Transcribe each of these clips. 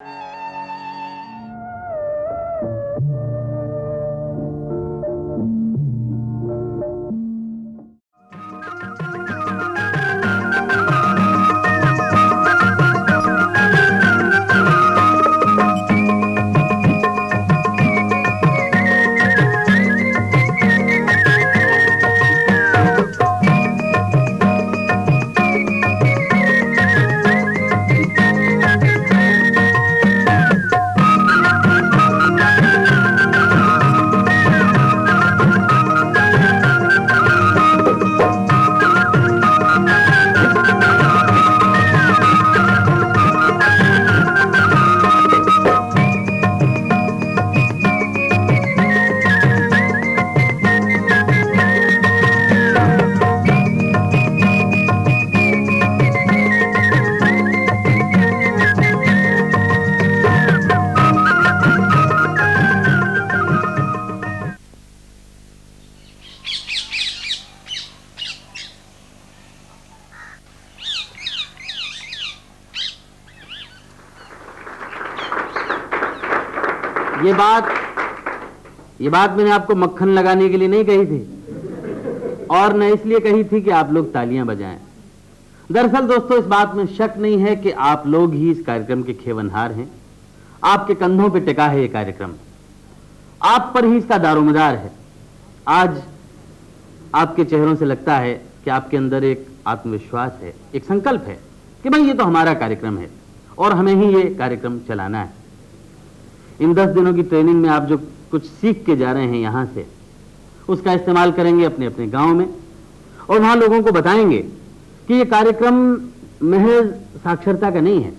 ये बात मैंने आपको मक्खन लगाने के लिए नहीं कही थी और न इसलिए कही थी कि आप लोग तालियां बजाएं। दरअसल दोस्तों, इस बात में शक नहीं है कि आप लोग ही इस कार्यक्रम के खेवनहार हैं। आपके कंधों पे टिका है ये कार्यक्रम, आप पर ही इसका दारोमदार है। आज आपके चेहरों से लगता है कि आपके अंदर एक आत्मविश्वास है, एक संकल्प है कि भाई ये तो हमारा कार्यक्रम है और हमें ही ये कार्यक्रम चलाना है। इन 10 दिनों की ट्रेनिंग में आप जो कुछ सीख के जा रहे हैं यहां से, उसका इस्तेमाल करेंगे अपने अपने गांव में और वहां लोगों को बताएंगे कि ये कार्यक्रम महज साक्षरता का नहीं है,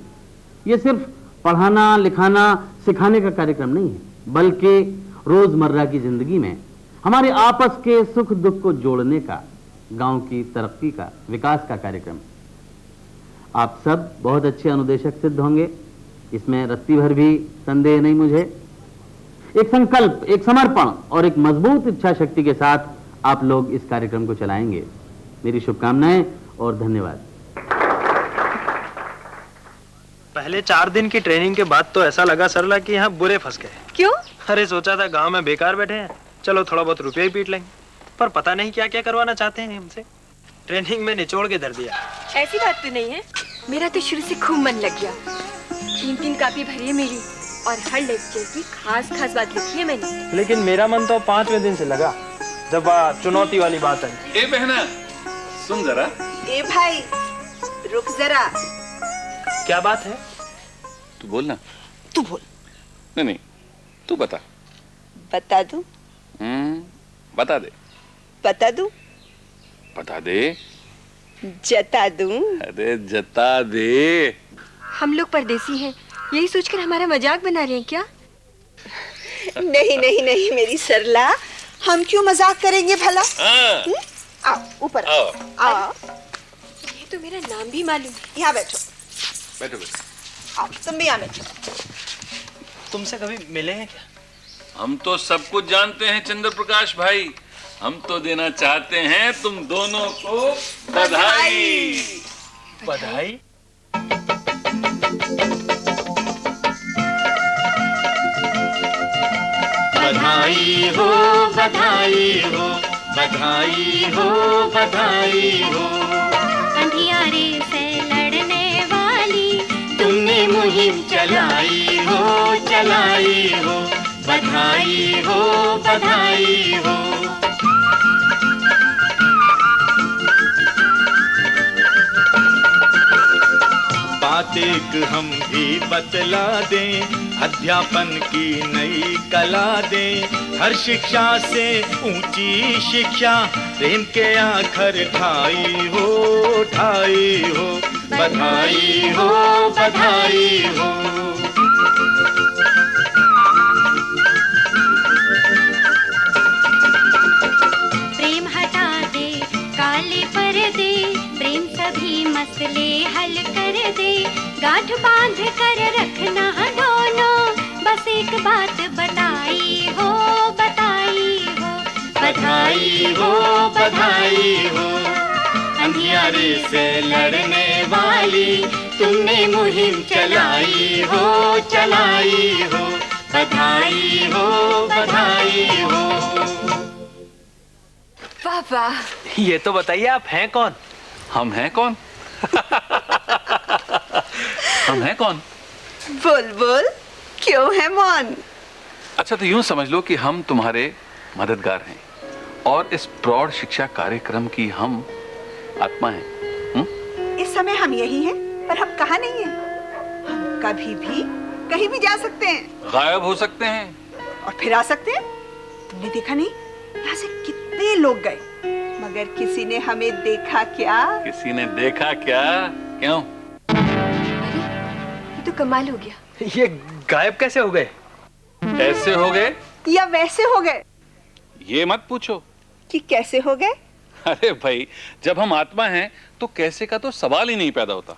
ये सिर्फ पढ़ाना लिखाना सिखाने का कार्यक्रम नहीं है, बल्कि रोजमर्रा की जिंदगी में हमारे आपस के सुख दुख को जोड़ने का, गांव की तरक्की का, विकास का कार्यक्रम। आप सब बहुत अच्छे अनुदेशक सिद्ध होंगे, इसमें रत्ती भर भी संदेह नहीं मुझे। एक संकल्प, एक समर्पण और एक मजबूत इच्छा शक्ति के साथ आप लोग इस कार्यक्रम को चलाएंगे। मेरी शुभकामनाएं और धन्यवाद। पहले 4 दिन की ट्रेनिंग के बाद तो ऐसा लगा सरला कि यहाँ बुरे फंस गए। क्यों? अरे सोचा था गांव में बेकार बैठे हैं, चलो थोड़ा बहुत रुपया ही पीट लेंगे, पर पता नहीं क्या क्या करवाना चाहते हैं हमसे। ट्रेनिंग में निचोड़ के धर दिया। ऐसी बात तो नहीं है, मेरा तो शुरू से खूब मन लग गया। 3 कापी भरी है मेरी और हर लेक्चर की खास खास बात लिखी है मैंने। लेकिन मेरा मन तो 5वें दिन से लगा जब चुनौती वाली बात आई। ए बहना सुन जरा। ए भाई रुक जरा। क्या बात है? तू बोल ना। तू बोल। नहीं तू बता। बता दूं? बता दे। बता दूं? बता दे। जता दूं? अरे जता दे। हम लोग परदेसी हैं, यही सोचकर हमारा मजाक बना रहे हैं क्या? नहीं नहीं नहीं मेरी सरला, हम क्यों मजाक करेंगे भला? आओ ऊपर आओ। आओ। ये तो मेरा नाम भी मालूम है। यहाँ बैठो। बैठो बैठो। आओ तुम भी यहाँ बैठो। तुमसे कभी मिले हैं क्या? हम तो सब कुछ जानते हैं चंद्र प्रकाश भाई। हम तो देना चाहते हैं तुम दोनों को बधाई। बधाई? बधाई हो बधाई हो बधाई हो बधाई हो। अंधियारे से लड़ने वाली तुमने मुहिम चलाई हो बधाई हो बधाई हो। बात एक हम भी बतला दें, अध्यापन की नई कला दें। हर शिक्षा से ऊंची शिक्षा, प्रेम के आखर ठाई हो बधाई हो बधाई हो। प्रेम हटा दे काले पर्दे, प्रेम सभी मसले हल कर दे। गांठ बांध कर रखना दोनों, बस एक बात बताई हो बधाई हो बधाई हो। अंधियारे से लड़ने वाली तुमने मुहिम चलाई हो, चलाई हो, बधाई हो, बधाई हो। वाह वाह। ये तो बताइए आप हैं कौन? हम हैं कौन? हम हैं कौन? बोल बोल, क्यों है मौन? अच्छा तो यूं समझ लो कि हम तुम्हारे मददगार हैं और इस प्रौढ़ शिक्षा कार्यक्रम की हम आत्मा हैं। इस समय हम यही हैं, पर हम कहाँ नहीं हैं। हम कभी भी कहीं भी जा सकते हैं, गायब हो सकते हैं और फिर आ सकते हैं। तुमने देखा नहीं, यहाँ से कितने लोग गए, मगर किसी ने हमें देखा क्या? किसी ने देखा क्या? क्यों? ये तो कमाल हो गया। ये गायब कैसे हो गए? ऐसे हो गए या वैसे हो गए? ये मत पूछो कि कैसे हो गए। अरे भाई, जब हम आत्मा हैं तो कैसे का तो सवाल ही नहीं पैदा होता।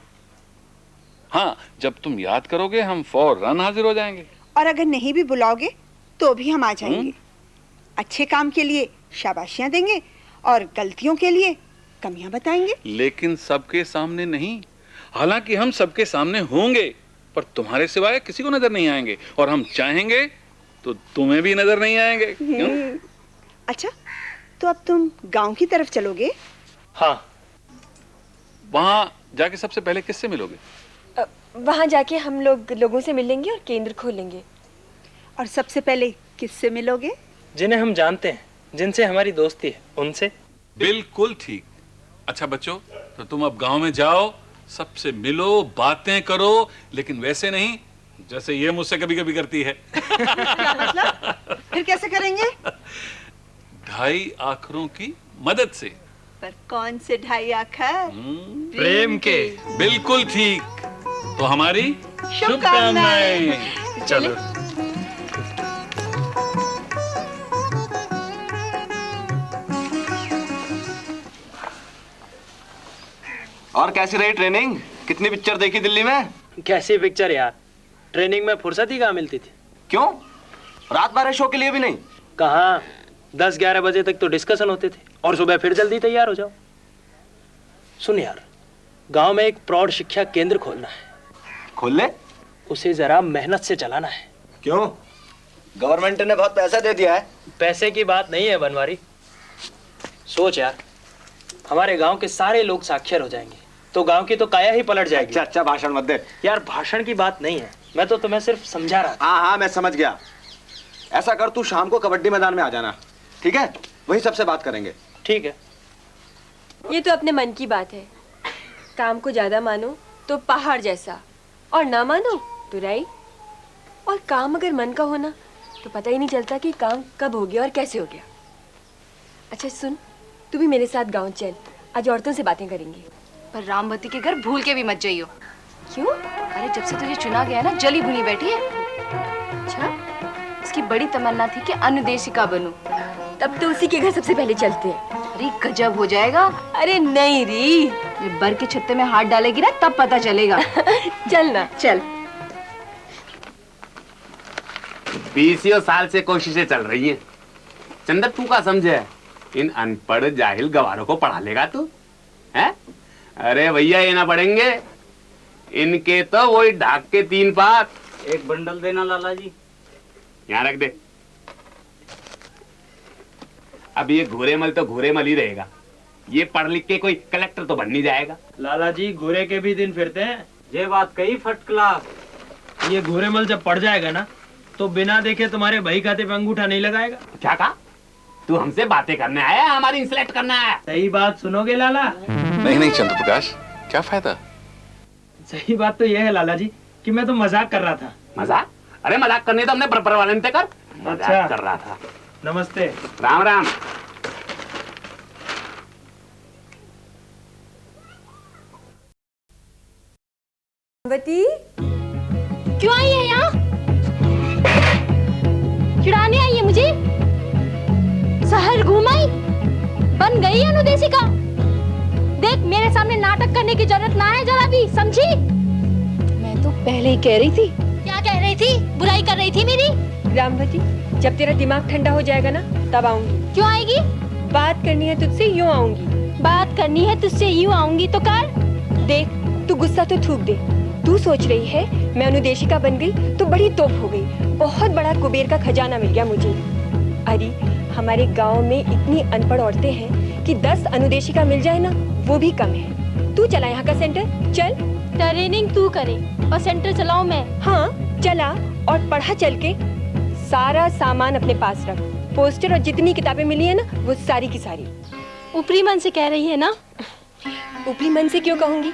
हाँ, जब तुम याद करोगे हम फौरन हाजिर हो जाएंगे। और अगर नहीं भी बुलाओगे तो भी हम आ जाएंगे। अच्छे काम के लिए शाबाशियां देंगे और गलतियों के लिए कमियां बताएंगे। लेकिन सबके सामने नहीं। हालांकि हम सबके सामने होंगे, पर तुम्हारे सिवाय किसी को नजर नहीं आएंगे, और हम चाहेंगे तो तुम्हें भी नजर नहीं आएंगे। क्यों? अच्छा, तो अब तुम गांव की तरफ चलोगे? हाँ। वहां जाके सबसे पहले किससे मिलोगे? वहां जाके हम लोगों से मिलेंगे और केंद्र खोलेंगे। और सबसे पहले किससे मिलोगे? जिन्हें हम जानते हैं, जिनसे हमारी दोस्ती है, उनसे। बिल्कुल ठीक। अच्छा बच्चों, तो तुम अब गांव में जाओ, सबसे मिलो, बातें करो, लेकिन वैसे नहीं जैसे ये मुझसे कभी कभी करती है। क्या मतलब? फिर कैसे करेंगे? 2.5 आखरों की मदद से। पर कौन से 2.5 आखर? प्रेम के। बिल्कुल ठीक। तो हमारी शुभकामनाएं। चलो। और कैसी रही ट्रेनिंग? कितनी पिक्चर देखी दिल्ली में? कैसी पिक्चर यार, ट्रेनिंग में फुर्सत ही कहाँ मिलती थी। क्यों? रात 12 शो के लिए भी नहीं? कहाँ, 10-11 बजे तक तो डिस्कशन होते थे और सुबह फिर जल्दी तैयार हो जाओ। सुन यार, गांव में एक प्रौढ़ शिक्षा केंद्र खोलना है। खोल ले। उसे जरा मेहनत से चलाना है। क्यों? गवर्नमेंट ने बहुत पैसा दे दिया है। पैसे की बात नहीं है बनवारी। सोच यार, हमारे गांव के सारे लोग साक्षर हो जाएंगे तो गांव की तो काया ही पलट जाएगी। अच्छा भाषण मत दे यार, भाषण की बात नहीं है, मैं तो तुम्हें सिर्फ समझा रहा था। हाँ मैं समझ गया। ऐसा कर, तू शाम को कबड्डी मैदान में आ जाना, ठीक है? वही सबसे बात करेंगे। ठीक है। ये तो अपने मन की बात है। काम को ज्यादा मानो तो पहाड़ जैसा, और ना मानो तो राई। और काम अगर मन का होना तो पता ही नहीं चलता कि काम कब हो गया और कैसे हो गया। अच्छा सुन, तू भी मेरे साथ गांव चल, आज औरतों से बातें करेंगे। पर रामवती के घर भूल के भी मत जाइयो। क्यों? अरे जब से तुझे चुना गया ना, जली भुनी बैठी है। अच्छा, उसकी बड़ी तमन्ना थी कि अनुदेशिका बनूं। तब तो उसी के घर सबसे पहले चलते हैं। अरे गजब हो जाएगा। अरे नहीं री, जब बर के छत्ते में हाथ डालेगी ना तब पता चलेगा। चल ना, चल। 20 साल से कोशिशें चल रही हैं। चंदर तू का समझे, इन अनपढ़ जाहिल गवारों को पढ़ा लेगा तू? हैं? अरे भैया ये ना पढ़ेंगे, इनके तो वही ढाक के 3 पात। एक बंडल देना लाला जी। यहाँ रख दे। अब ये घोरेमल तो घोरेमल ही रहेगा, ये पढ़ लिख के कोई कलेक्टर तो बन नहीं जाएगा। लाला जी, घोरे के भी दिन फिरते हैं। ये बात कही फर्स्ट क्लास। ये घोरेमल जब पड़ जाएगा ना तो बिना देखे तुम्हारे भाई खाते पे अंगूठा नहीं लगाएगा। क्या कहा? तू हमसे बातें करने आया, हमारी इंसलेक्ट करना है? सही बात सुनोगे लाला? नहीं चंद्र प्रकाश, क्या फायदा? सही बात तो यह है लाला जी कि मैं तो मजाक कर रहा था। मजाक? अरे मजाक करने तो हमने बरबर वाले ने कर। मजाक कर रहा था। नमस्ते। राम राम। वती क्यों आई है यहाँ? चिढ़ाने आई है मुझे? शहर घुमाई, बन गई अनुदेशिका। देख, मेरे सामने नाटक करने की जरूरत ना है जरा भी, समझी? मैं तो पहले ही कह रही थी। क्या कह रही थी? बुराई कर रही थी मेरी? रामवती, जब तेरा दिमाग ठंडा हो जाएगा ना तब आऊंगी। क्यों आएगी? बात करनी है तुझसे, यूं आऊंगी। बात करनी है तुझसे, यूं आऊंगी तो कर। देख, तू गुस्सा तो थूक दे। तू सोच रही है मैं अनुदेशिका बन गई तो बड़ी तोप हो गई, बहुत बड़ा कुबेर का खजाना मिल गया मुझे। अरे हमारे गांव में इतनी अनपढ़ औरतें हैं कि 10 अनुदेशिका मिल जाए ना वो भी कम है। तू चला यहाँ का सेंटर, चल। ट्रेनिंग तू करे और सेंटर चलाऊं मैं? हाँ चला, और पढ़ा चल के। सारा सामान अपने पास रख, पोस्टर और जितनी किताबें मिली है ना वो सारी की सारी। ऊपरी मन से कह रही है ना? ऊपरी मन से क्यों कहूंगी?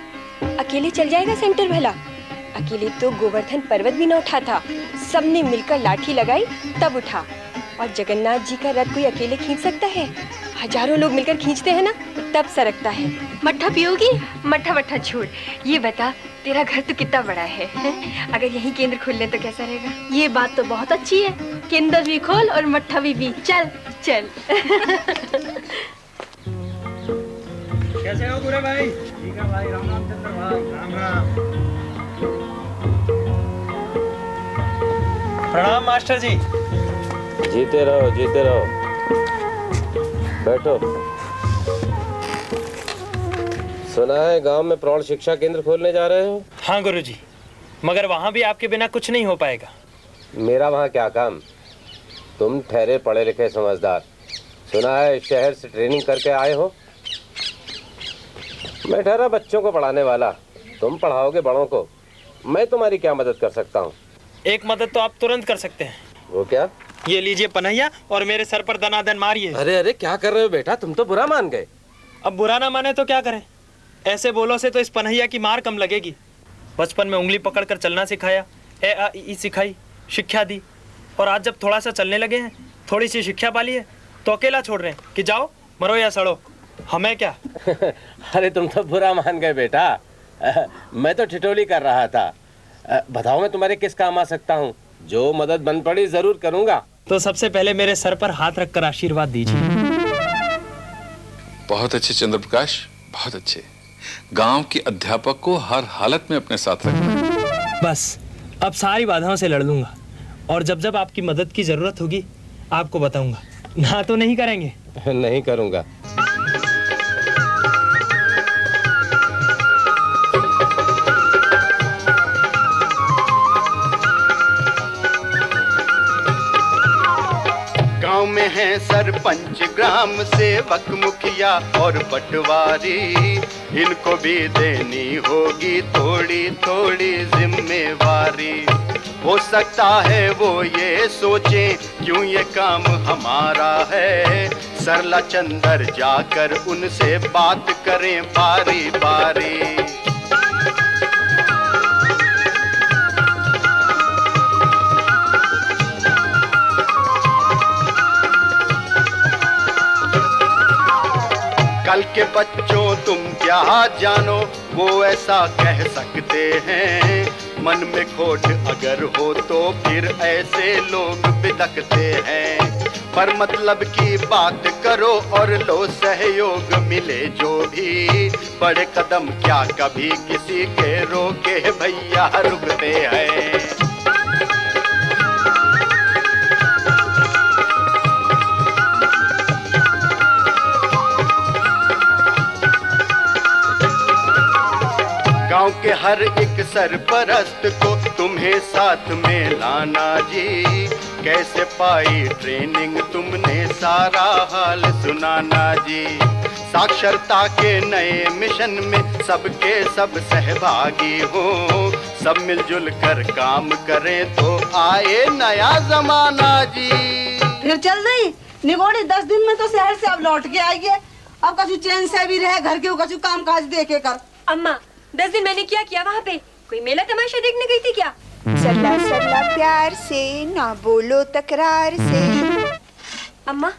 अकेले चल जाएगा सेंटर भला? अकेले तो गोवर्धन पर्वत भी न उठा था, सबने मिलकर लाठी लगाई तब उठा। और जगन्नाथ जी का रथ कोई अकेले खींच सकता है? हजारों लोग मिलकर खींचते हैं ना तब सरकता है। मट्ठा पियोगी? मट्ठा वट्ठा छोड़, ये बता तेरा घर तो कितना बड़ा है? अगर यही केंद्र खोल ले तो कैसा रहेगा? ये बात तो बहुत अच्छी है, केंद्र भी खोल और मट्ठा भी। चल चल। कैसे हो पूरे भाई? ठीक है भाई, राम राम चंद्र भाई। राम राम। प्रणाम मास्टर जी। जीते रहो, जीते रहो। बैठो। सुना है गांव में प्रौढ़ शिक्षा केंद्र खोलने जा रहे हो? हाँ गुरुजी, मगर वहाँ भी आपके बिना कुछ नहीं हो पाएगा। मेरा वहाँ क्या काम? तुम ठहरे पढ़े लिखे समझदार, सुना है शहर से ट्रेनिंग करके आए हो। मैं ठहरा बच्चों को पढ़ाने वाला, तुम पढ़ाओगे बड़ों को। मैं तुम्हारी क्या मदद कर सकता हूँ? एक मदद तो आप तुरंत कर सकते हैं। वो क्या? ये लीजिए पनैया और मेरे सर पर दनादन मारिए। अरे अरे क्या कर रहे हो बेटा, तुम तो बुरा मान गए। अब बुरा ना माने तो क्या करें, ऐसे बोलो से तो इस पनैया की मार कम लगेगी। बचपन में उंगली पकड़कर चलना सिखाया, ए आ ई सिखाई, शिक्षा दी, और आज जब थोड़ा सा चलने लगे हैं, थोड़ी सी शिक्षा पाली है तो अकेला छोड़ रहे हैं कि जाओ मरो या सड़ो। हमें क्या? अरे तुम तो बुरा मान गए बेटा, मैं तो ठिठोली कर रहा था। बताओ मैं तुम्हारे किस काम आ सकता हूँ? जो मदद बन पड़ी जरूर करूँगा। तो सबसे पहले मेरे सर पर हाथ रखकर आशीर्वाद दीजिए। बहुत अच्छे चंद्र प्रकाश, बहुत अच्छे। गांव के अध्यापक को हर हालत में अपने साथ रखना। बस अब सारी बाधाओं से लड़ लूंगा, और जब जब आपकी मदद की जरूरत होगी आपको बताऊंगा। ना तो नहीं करेंगे? नहीं करूंगा। गांव में है सरपंच, ग्राम सेवक, मुखिया और पटवारी। इनको भी देनी होगी थोड़ी थोड़ी जिम्मेवारी। हो सकता है वो ये सोचें क्यों ये काम हमारा है। सरला चंदर जाकर उनसे बात करें बारी बारी। कल के बच्चों तुम क्या जानो, वो ऐसा कह सकते हैं। मन में खोट अगर हो तो फिर ऐसे लोग बिदकते हैं। पर मतलब की बात करो और लो सहयोग मिले जो भी। बड़े कदम क्या कभी किसी के रोके भैया रुकते हैं। गांव के हर एक सरपरस्त को तुम्हें साथ में लाना जी। कैसे पाई ट्रेनिंग तुमने सारा हाल सुनाना जी। साक्षरता के नए मिशन में सबके सब सहभागी हो। सब मिलजुल कर काम करें तो आए नया जमाना जी। फिर चल रही निगोड़ी 10 दिन में तो शहर से अब लौट के आइए। अब कछु चैन से भी रहे, घर के कछु काम काज देखे कर। अम्मा 10 दिन मैंने क्या किया वहाँ पे? कोई मेला तमाशा देखने गई थी क्या? सरला सरला प्यार से ना बोलो तकरार से। अम्मा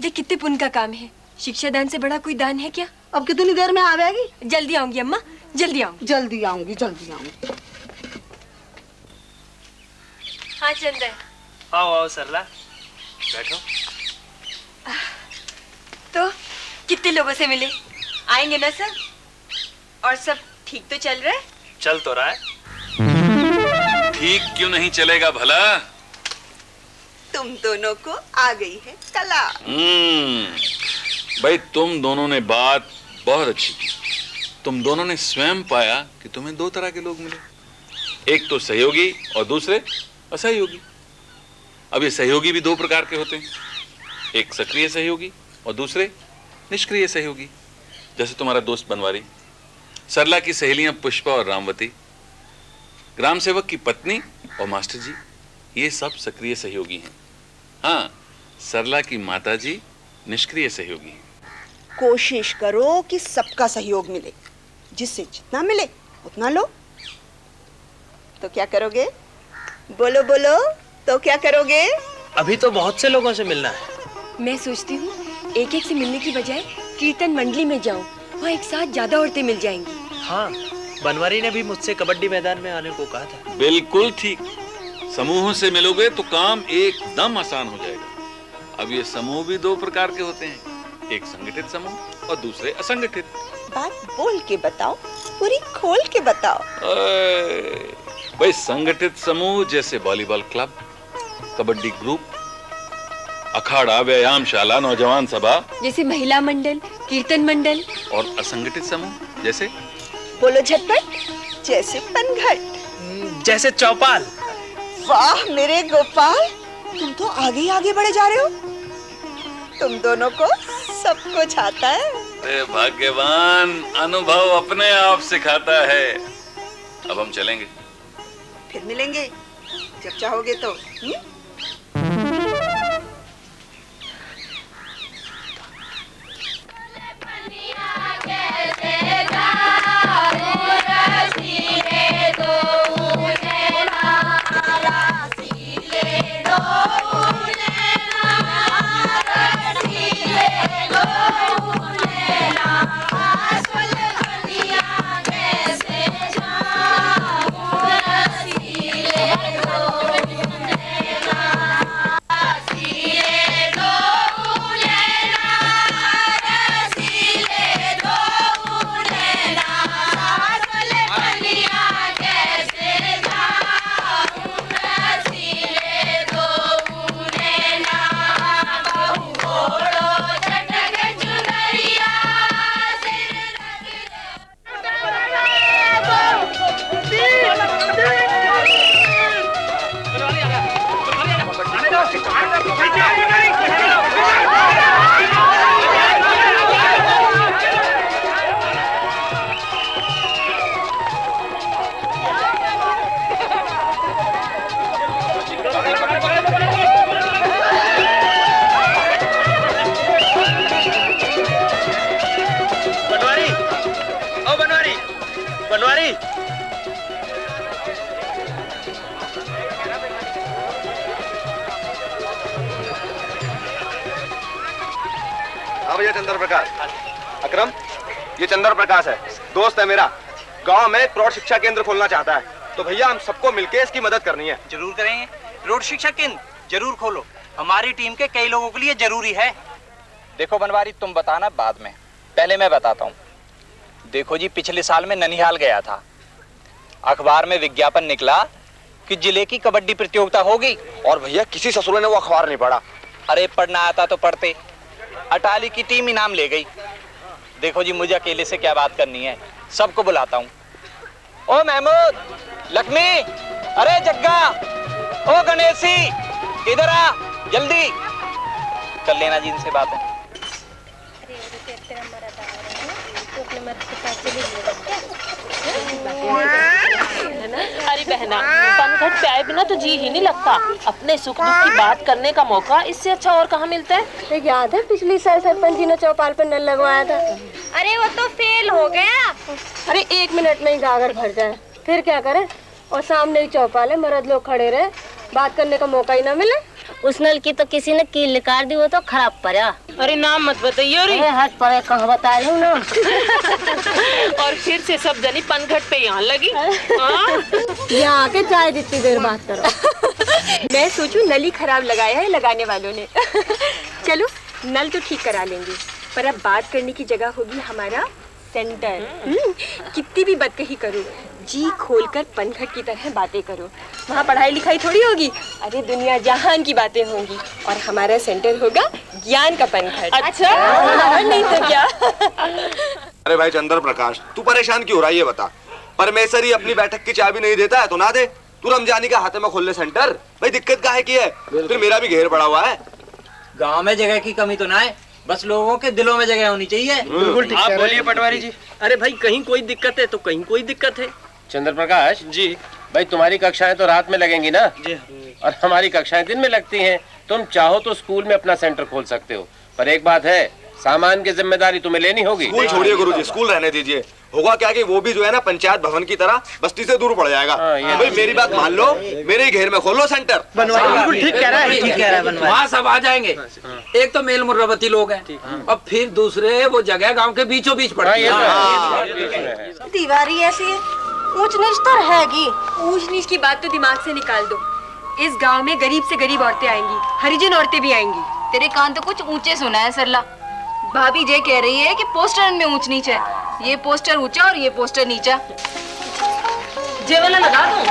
देख कितने पुण्य का काम है। शिक्षा दान से बड़ा कोई दान है क्या? अब कितनी देर में आवेगी? जल्दी आऊंगी अम्मा, जल्दी आऊंगी। जल्दी आऊंगी, जल्दी आऊंगी। हाँ चंदर। आओ आओ सरला, बैठो। तो कितने लोगों से मिले? आएंगे ना सर? और सब ठीक तो चल रहा है? चल तो रहा है। ठीक क्यों नहीं चलेगा भला? तुम दोनों को आ गई है कला। भाई तुम दोनों ने बात बहुत अच्छी की। तुम दोनों ने स्वयं पाया कि तुम्हें दो तरह के लोग मिले, एक तो सहयोगी और दूसरे असहयोगी। अब ये सहयोगी भी दो प्रकार के होते हैं, एक सक्रिय सहयोगी और दूसरे निष्क्रिय सहयोगी। जैसे तुम्हारा दोस्त बनवारी, सरला की सहेलियां पुष्पा और रामवती, ग्राम सेवक की पत्नी और मास्टर जी, ये सब सक्रिय सहयोगी हैं। हाँ, सरला की माताजी निष्क्रिय सहयोगी हैं। कोशिश करो कि सबका सहयोग मिले, जिससे जितना मिले उतना लो। तो क्या करोगे? बोलो बोलो, तो क्या करोगे? अभी तो बहुत से लोगों से मिलना है। मैं सोचती हूँ एक एक से मिलने की बजाय कीर्तन मंडली में जाऊँ, वहाँ एक साथ ज्यादा औरतें मिल जाएंगी। हाँ, बनवारी ने भी मुझसे कबड्डी मैदान में आने को कहा था। बिल्कुल ठीक, समूहों से मिलोगे तो काम एकदम आसान हो जाएगा। अब ये समूह भी दो प्रकार के होते हैं, एक संगठित समूह और दूसरे असंगठित। बात बोल के बताओ, पूरी खोल के बताओ। भाई, संगठित समूह जैसे वॉलीबॉल क्लब, कबड्डी ग्रुप, अखाड़ा, व्यायामशाला, नौजवान सभा, जैसे महिला मंडल, कीर्तन मंडल। और असंगठित समूह जैसे बोलो झटपट, जैसे पनघट, जैसे चौपाल। वाह मेरे गोपाल, तुम तो आगे ही आगे बढ़े जा रहे हो। तुम दोनों को सब कुछ आता है। अरे भाग्यवान, अनुभव अपने आप सिखाता है। अब हम चलेंगे। फिर मिलेंगे जब चाहोगे तो। चंद्र प्रकाश। अकरम, ये चंद्र प्रकाश है, दोस्त है मेरा। गांव में प्रौढ़ शिक्षा केंद्र खोलना चाहता है, तो भैया हम सबको मिलके इसकी मदद करनी है। जरूर करेंगे। प्रौढ़ शिक्षा केंद्र जरूर खोलो, हमारी टीम के कई लोगों के लिए जरूरी है। देखो बनवारी, तुम बताना बाद में, पहले मैं बताता हूँ। देखो जी, पिछले साल में ननिहाल गया था, अखबार में विज्ञापन निकला कि जिले की कबड्डी प्रतियोगिता होगी। और भैया किसी ससुर ने वो अखबार नहीं पढ़ा। अरे पढ़ना आता तो पढ़ते। अटाली की टीम इनाम ले गई। देखो जी, मुझे अकेले से क्या बात करनी है, सबको बुलाता हूँ। ओ महमूद, लक्ष्मी, अरे जग्गा, ओ गणेशी, इधर आ जल्दी, कर लेना जी इनसे बात है। अरे बहना, पनघट पे आए बिना तो जी ही नहीं लगता। अपने सुख दुख की बात करने का मौका इससे अच्छा और कहाँ मिलता है। याद है पिछली साल सरपंच जी ने चौपाल पर नल लगवाया था। अरे वो तो फेल हो गया। अरे 1 मिनट में ही गागर भर जाए, फिर क्या करें। और सामने ही चौपाल है, मर्द लोग खड़े रहे, बात करने का मौका ही ना मिले। उस नल की तो किसी ने कील निकाल दी, वो तो खराब पड़ा। अरे नाम मत बताइए। हाथ पर कहाँ बता रही हूँ ना। और फिर से सब जनी पनघट पे यहाँ लगी। यहाँ आके चाय जितनी देर बात करो। मैं सोचूं नल ही खराब लगाया है लगाने वालों ने। चलो नल तो ठीक करा लेंगे, पर अब बात करने की जगह होगी हमारा सेंटर। कितनी भी बदकही करो, जी खोलकर पनघट की तरह बातें करो। वहाँ पढ़ाई लिखाई थोड़ी होगी, अरे दुनिया जहान की बातें होंगी। और हमारा सेंटर होगा ज्ञान का पनघट। अच्छा, नहीं तो क्या। अरे भाई चंद्र प्रकाश, तू परेशान क्यों हो रहा है ये बता। परमेश्वर ही अपनी बैठक की चाबी नहीं देता है तो ना दे। तू रमजानी का हाथ में खोल ले सेंटर। भाई दिक्कत काहे की है? फिर मेरा भी घेर पड़ा हुआ है। गांव में जगह की कमी तो ना है, बस लोगों के दिलों में जगह होनी चाहिए। बिल्कुल ठीक। आप बोलिए पटवारी जी। अरे भाई कहीं कोई दिक्कत है तो कहीं कोई दिक्कत है। चंद्र प्रकाश जी भाई, तुम्हारी कक्षाएं तो रात में लगेंगी ना जी, और हमारी कक्षाएं दिन में लगती हैं। तुम चाहो तो स्कूल में अपना सेंटर खोल सकते हो, पर एक बात है, सामान की जिम्मेदारी तुम्हें लेनी होगी। स्कूल छोड़िए गुरुजी, स्कूल रहने दीजिए। होगा क्या कि वो भी जो है ना पंचायत भवन की तरह बस्ती से दूर पड़ जाएगा। भाई मेरी बात मान लो, मेरे ही घेर में खोलो सेंटर। बिल्कुल ठीक कह रहा है, ठीक कह रहा है। वहाँ सब आ जाएंगे। एक तो मेल मुर्रबती लोग हैं और फिर दूसरे वो जगह गांव के बीचों बीच पड़ती है। दीवारी ऐसी है, ऊंच नीच तो रहेगी। ऊंच नीच की बात तो दिमाग से निकाल दो। इस गांव में गरीब से गरीब औरतें आएंगी, हरिजन औरतें भी आएंगी। तेरे कान तो कुछ ऊंचे सुना है सरला। भाभी ये कह रही है कि पोस्टर में ऊंच नीच है। ये पोस्टर ऊंचा और ये पोस्टर नीचा। जे वाला लगा दूं?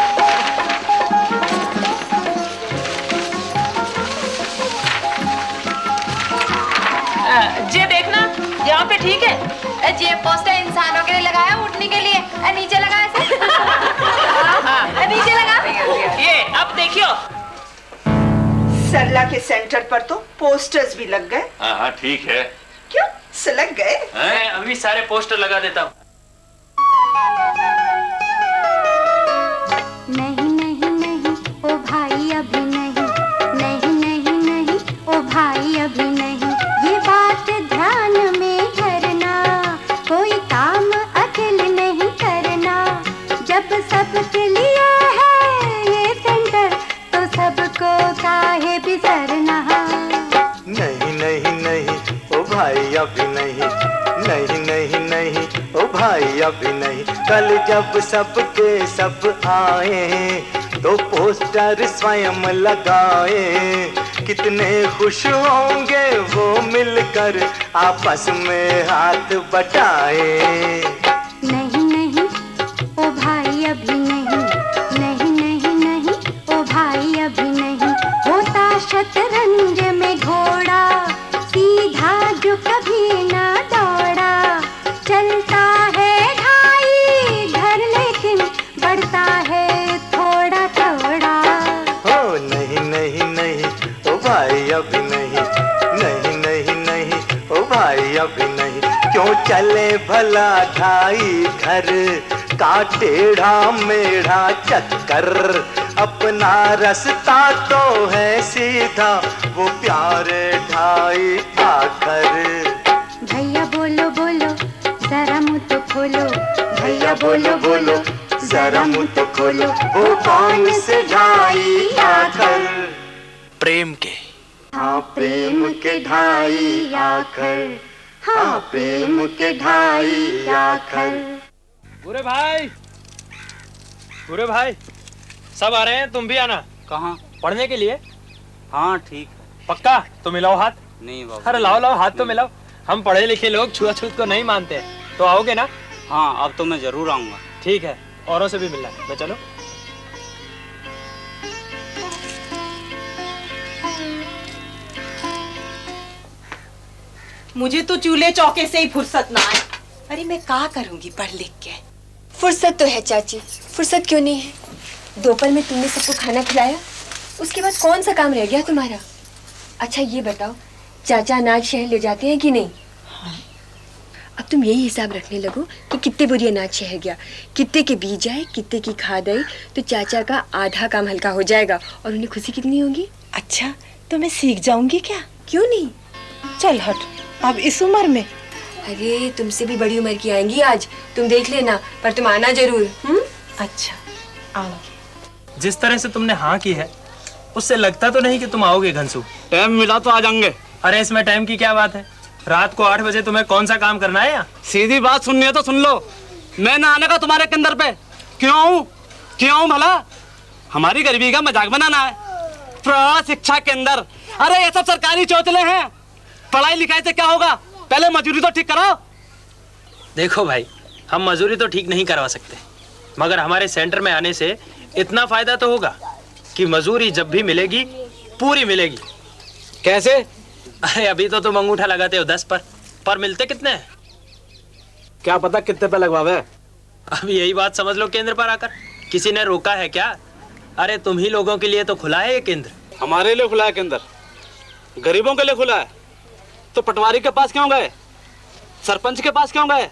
जे देखना यहाँ पे ठीक है। ये पोस्टर इंसानों के लिए लगाया, उठने के लिए। नीचे लगा ऐसे। नीचे लगा। ये अब देखियो। सरला के सेंटर पर तो पोस्टर्स भी लग गए। हाँ ठीक है। क्यों से लग गए? मैं अभी सारे पोस्टर लगा देता हूँ। नहीं नहीं नहीं ओ भाई अभी नहीं, नहीं नहीं नहीं ओ भाई अभी नहीं। ये बात ध्यान में धरना, कोई काम अकेले नहीं करना। जब सबके लिए है ये सेंटर तो सबको काहे बिसरना। नहीं नहीं नहीं ओ भाई अभी नहीं, नहीं नहीं नहीं ओ भाई अभी नहीं। कल जब सबके सब आए तो पोस्टर स्वयं लगाए। कितने खुश होंगे वो मिलकर आपस में हाथ बटाए। नहीं नहीं ओ भाई अभी नहीं, नहीं नहीं नहीं ओ भाई अभी नहीं। होता शतरंज में घोड़ा सीधा जो कभी ना दौड़ा। चलता है ढाई घर लेकिन बढ़ता है थोड़ा थोड़ा। ओ नहीं नहीं नहीं ओ भाई अभी नहीं, नहीं नहीं नहीं ओ भाई अभी नहीं। क्यों चले भला ढाई घर का टेढ़ा मेढ़ा चक्कर। अपना रास्ता तो है सीधा, वो प्यारे ढाई आकर। भैया बोलो बोलो जरा मुंह तो खोलो, भैया बोलो बोलो जरा मुंह तो खोलो। वो कौन से ढाई आकर। प्रेम के। हाँ प्रेम के ढाई आकर, हाँ प्रेम के ढाई आकर। पूरे भाई, पूरे भाई सब आ रहे हैं, तुम भी आना। कहाँ? पढ़ने के लिए। हाँ ठीक है। पक्का? तो मिलाओ हाथ। नहीं बाबा। अरे लाओ लाओ हाथ तो मिलाओ। हम पढ़े लिखे लोग छुआछूत को नहीं मानते, तो आओगे ना? हाँ अब तो मैं जरूर आऊंगा। ठीक है, औरों से भी मिलना है। चलो। मुझे तो चूल्हे चौके से ही फुर्सत ना है। अरे मैं क्या करूंगी पढ़ लिख के? फुर्सत तो है चाची, फुर्सत क्यों नहीं है? दोपहर में तुमने सबको खाना खिलाया, उसके बाद कौन सा काम रह गया तुम्हारा? अच्छा ये बताओ, चाचा अनाज शहर ले जाते हैं कि नहीं? हाँ। अब तुम यही हिसाब रखने लगो कि कितने बोरी अनाज शहर गया, कितने के बीज आए, कितने की खाद आई, तो चाचा का आधा काम हल्का हो जाएगा और उन्हें खुशी कितनी होगी। अच्छा तो मैं सीख जाऊंगी क्या? क्यों नहीं? चल हट, अब इस उम्र में। अरे तुमसे भी बड़ी उम्र की आएंगी आज, तुम देख लेना, पर तुम आना जरूर। अच्छा आऊंगी। जिस तरह से तुमने हाँ की है उससे लगता तो नहीं कि तुम आओगे घनसू। टाइम मिला तो आ जाएंगे। अरे इसमें टाइम की क्या बात है? रात को 8 बजे तुम्हें कौन सा काम करना है? यहाँ सीधी बात सुननी है तो सुन लो। मैं ना आने का तुम्हारे केंद्र पे क्यों? क्यों भला? हमारी गरीबी का मजाक बनाना है? प्रौढ़ शिक्षा केंद्र, अरे ये सब सरकारी चौचले हैं। पढ़ाई लिखाई से क्या होगा? पहले मजदूरी तो ठीक कराओ। देखो भाई, हम मजदूरी तो ठीक नहीं करवा सकते, मगर हमारे सेंटर में आने से इतना फायदा तो होगा कि मजदूरी जब भी मिलेगी पूरी मिलेगी। कैसे? अरे अभी तो तुम अंगूठा लगाते हो 10 पर मिलते कितने हैं? क्या पता कितने पे लगवावे। अब यही बात समझ लो केंद्र पर आकर, किसी ने रोका है क्या? अरे तुम ही लोगों के लिए तो खुला है ये केंद्र। हमारे लिए खुला है केंद्र, गरीबों के लिए खुला है। तो पटवारी के पास क्यों गए, सरपंच के पास क्यों गए,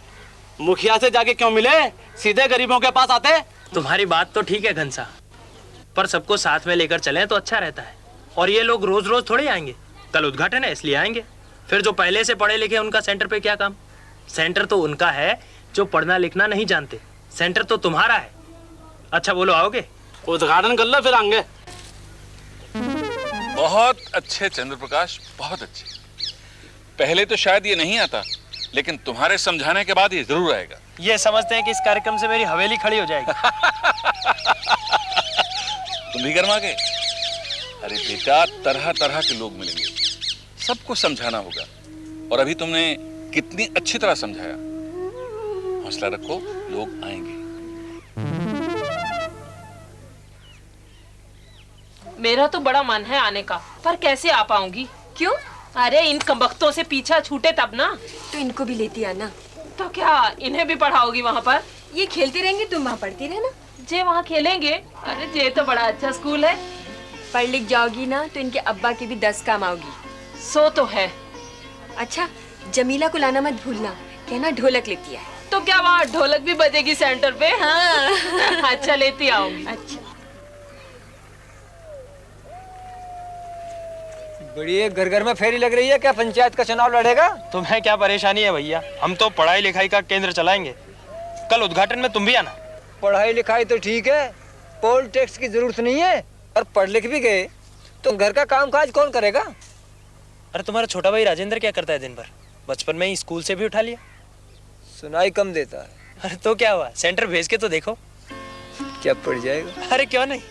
मुखिया से जाके क्यों मिले, सीधे गरीबों के पास आते। तुम्हारी बात तो ठीक है घनसा, पर सबको साथ में लेकर चलें तो अच्छा रहता है। और ये लोग रोज रोज थोड़े आएंगे, कल उद्घाटन है इसलिए आएंगे। फिर जो पहले से पढ़े लिखे उनका सेंटर पे क्या काम? सेंटर तो उनका है जो पढ़ना लिखना नहीं जानते, सेंटर तो तुम्हारा है। अच्छा बोलो, आओगे? उद्घाटन कर लो फिर आएंगे। बहुत अच्छे चंद्र प्रकाश, बहुत अच्छे। पहले तो शायद ये नहीं आता, लेकिन तुम्हारे समझाने के बाद ये जरूर आएगा। ये समझते हैं कि इस कार्यक्रम से मेरी हवेली खड़ी हो जाएगी। तुम भी गरमा गए? अरे बेटा, तरह तरह के लोग मिलेंगे, सबको समझाना होगा। और अभी तुमने कितनी अच्छी तरह समझाया। हौसला रखो, लोग आएंगे। मेरा तो बड़ा मन है आने का, पर कैसे आ पाऊंगी? क्यों? अरे इन कमबख्तों से पीछा छूटे तब ना। तो इनको भी लेती आना। तो क्या इन्हें भी पढ़ाओगी वहाँ पर? ये खेलते रहेंगे, तुम वहाँ पढ़ती रहना। जे वहाँ खेलेंगे? अरे जे तो बड़ा अच्छा स्कूल है। पढ़ लिख जाओगी ना तो इनके अब्बा की भी 10 काम आओगी। सो तो है। अच्छा, जमीला को लाना मत भूलना, कहना ढोलक लेती है। तो क्या वहाँ ढोलक भी बजेगी सेंटर पे? हाँ। अच्छा, लेती आऊंगी। अच्छा। बड़ी घर घर में फेरी लग रही है, क्या पंचायत का चुनाव लड़ेगा? तुम्हें क्या परेशानी है भैया, हम तो पढ़ाई लिखाई का केंद्र चलाएंगे। कल उद्घाटन में तुम भी आना। पढ़ाई लिखाई तो ठीक है, पोल टैक्स की जरूरत नहीं है। और पढ़ लिख भी गए तो घर का काम काज कौन करेगा? अरे तुम्हारा छोटा भाई राजेंद्र क्या करता है दिन भर? बचपन में ही स्कूल से भी उठा लिया। सुनाई कम देता है। अरे तो क्या हुआ, सेंटर भेज के तो देखो। क्या पड़ जाएगा? अरे क्यों नहीं।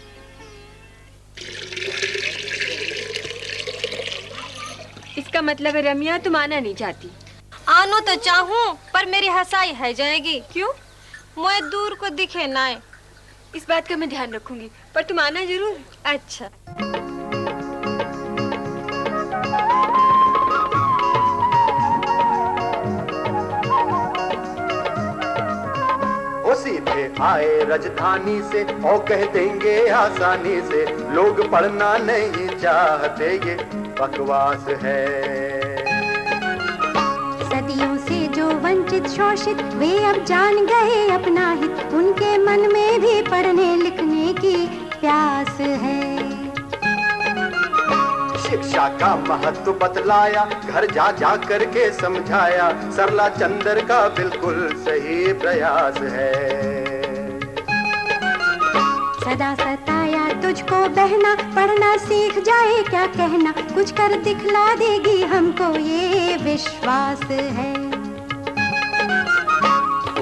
इसका मतलब है रमिया तुम आना नहीं चाहती? आनो तो चाहूँ, पर मेरी हंसाई है जाएगी। क्यों? मुझे दूर को दिखे ना। इस बात का मैं ध्यान रखूंगी, पर तुम आना जरूर। अच्छा। सीधे आए राजधानी से और कह देंगे आसानी से, लोग पढ़ना नहीं चाहते, ये बकवास है। सदियों से जो वंचित शोषित, वे अब जान गए अपना हित, उनके मन में भी पढ़ने लिखने की प्यास है। शिक्षा का महत्व बतलाया, घर जा जा करके समझाया, सरला चंद्र का बिल्कुल सही प्रयास है। सदा सताया तुझको बहना, पढ़ना सीख जाए क्या कहना, कुछ कर दिखला देगी हमको ये विश्वास है।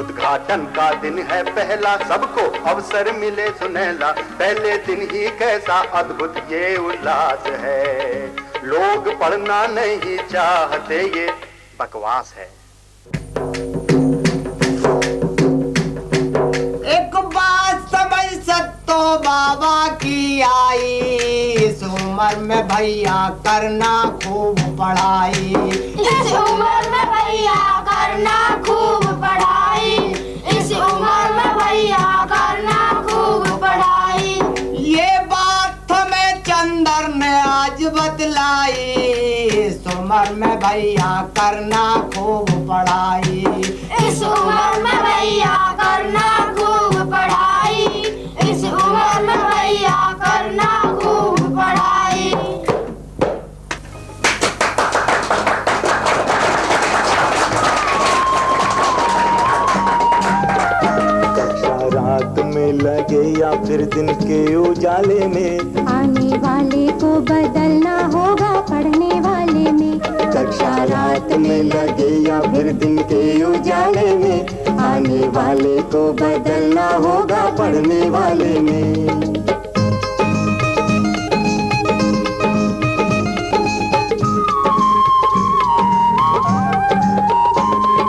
उद्घाटन का दिन है पहला, सबको अवसर मिले सुनहला, पहले दिन ही कैसा अद्भुत ये उल्लास है। लोग पढ़ना नहीं चाहते, ये बकवास है। एक बात समझ सकतो बाबा की आई, इस उम्र में भैया करना खूब पढ़ाई, इस उम्र में भैया करना खूब पढ़ाई, इस उम्र में भैया करना खूब पढ़ाई। ये बात हमें चंदर ने आज बतलाई, इस उम्र में भैया करना खूब पढ़ाई, इस उम्र में भैया करना खूब पढ़ाई, इस उम्र में भैया करना खूब पढ़ाई। रात में लगे या फिर दिन के उजाले में, आने वाले को बदलना होगा पढ़ने वाले में। कक्षा रात में लगे या फिर दिन के उजाले में, आने वाले को बदलना होगा पढ़ने वाले में।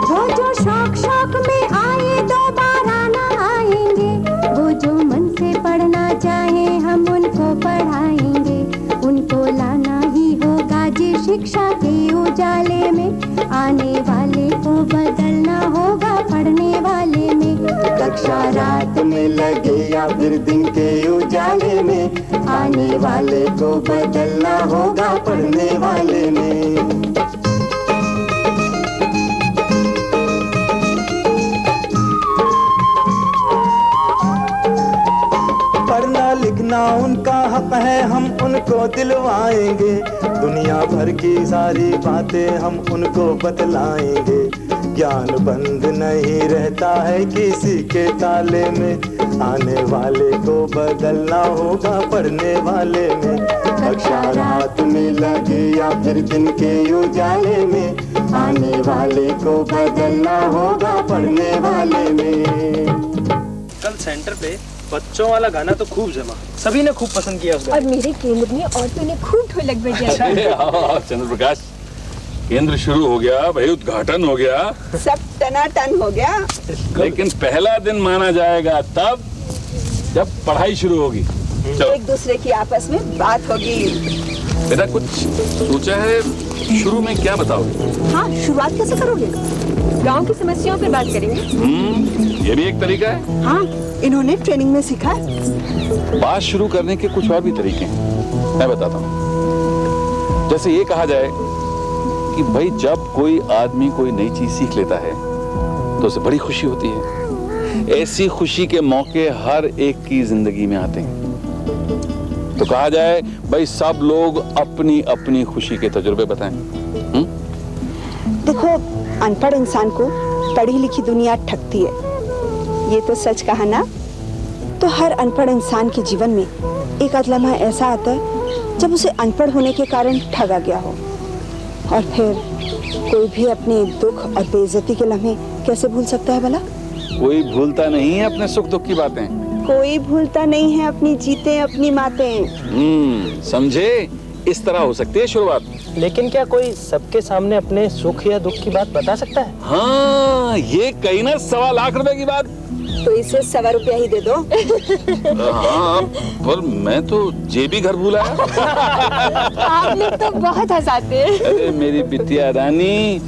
वो जो शौक शौक में आए दोबारा ना आएंगे, वो जो मन से पढ़ना चाहे हम उनको पढ़ाएंगे, उनको लाना ही होगा जी शिक्षा के उजाले में, आने वाले को बदलना होगा पढ़ने वाले में। कक्षा रात में लगे या फिर दिन के उजाले में, आने वाले को बदलना होगा पढ़ने वाले में। पढ़ना लिखना उनका हक है, हम उनको दिलवाएंगे। दुनिया भर की सारी बातें हम उनको बतलाएंगे। ज्ञान बंद नहीं रहता है किसी के ताले में, आने वाले को बदलना होगा पढ़ने वाले में। कक्षा रात में लगे या फिर दिन के उजाले में, आने वाले को बदलना होगा पढ़ने वाले में। कल सेंटर पे बच्चों वाला गाना तो खूब जमा, सभी ने खूब पसंद किया उसको। और मेरे केंद्र में औरतों ने खूब ढोलक बजाया। चंद्र प्रकाश, केंद्र शुरू हो गया भाई, उद्घाटन हो गया, सब टनाटन हो गया। लेकिन पहला दिन माना जाएगा तब जब पढ़ाई शुरू होगी। चलो। एक दूसरे की आपस में बात होगी। बेटा कुछ सोचा है शुरू में, क्या बताओगे? हाँ, शुरुआत कैसे करोगे? गांव की समस्याओं पर बात करेंगे। ये भी एक तरीका है। हाँ, इन्होंने ट्रेनिंग में सीखा है। बात शुरू करने के कुछ और भी तरीके हैं, मैं बताता हूँ। जैसे ये कहा जाए कि भाई जब कोई आदमी कोई नई चीज सीख लेता है तो उसे बड़ी खुशी होती है। ऐसी खुशी के मौके हर एक की जिंदगी में आते हैं। तो कहा जाए भाई सब लोग अपनी अपनी खुशी के तजुर्बे बताएं। देखो, अनपढ़ इंसान को पढ़ी लिखी दुनिया ठगती है, ये तो सच कहा ना। तो हर अनपढ़ इंसान के जीवन में एक आध लम्हा ऐसा आता है जब उसे अनपढ़ होने के कारण ठगा गया हो। और फिर कोई भी अपने दुख और बेइज्जती के लम्हे कैसे भूल सकता है भला? कोई भूलता नहीं है अपने सुख दुख की बातें। कोई भूलता नहीं है अपनी जीतें अपनी मातें। समझे? इस तरह हो सकती है शुरुआत। लेकिन क्या कोई सबके सामने अपने सुख या दुख की बात बता सकता है? हाँ, ये कहीं ना 1.25 लाख रुपए की बात। तो इसे 1.25 रुपया ही दे दो। हाँ, पर मैं तो जेबी घर भूला है। आप लोग तो बहुत हंसाते हैं। अरे मेरी बिटिया रानी,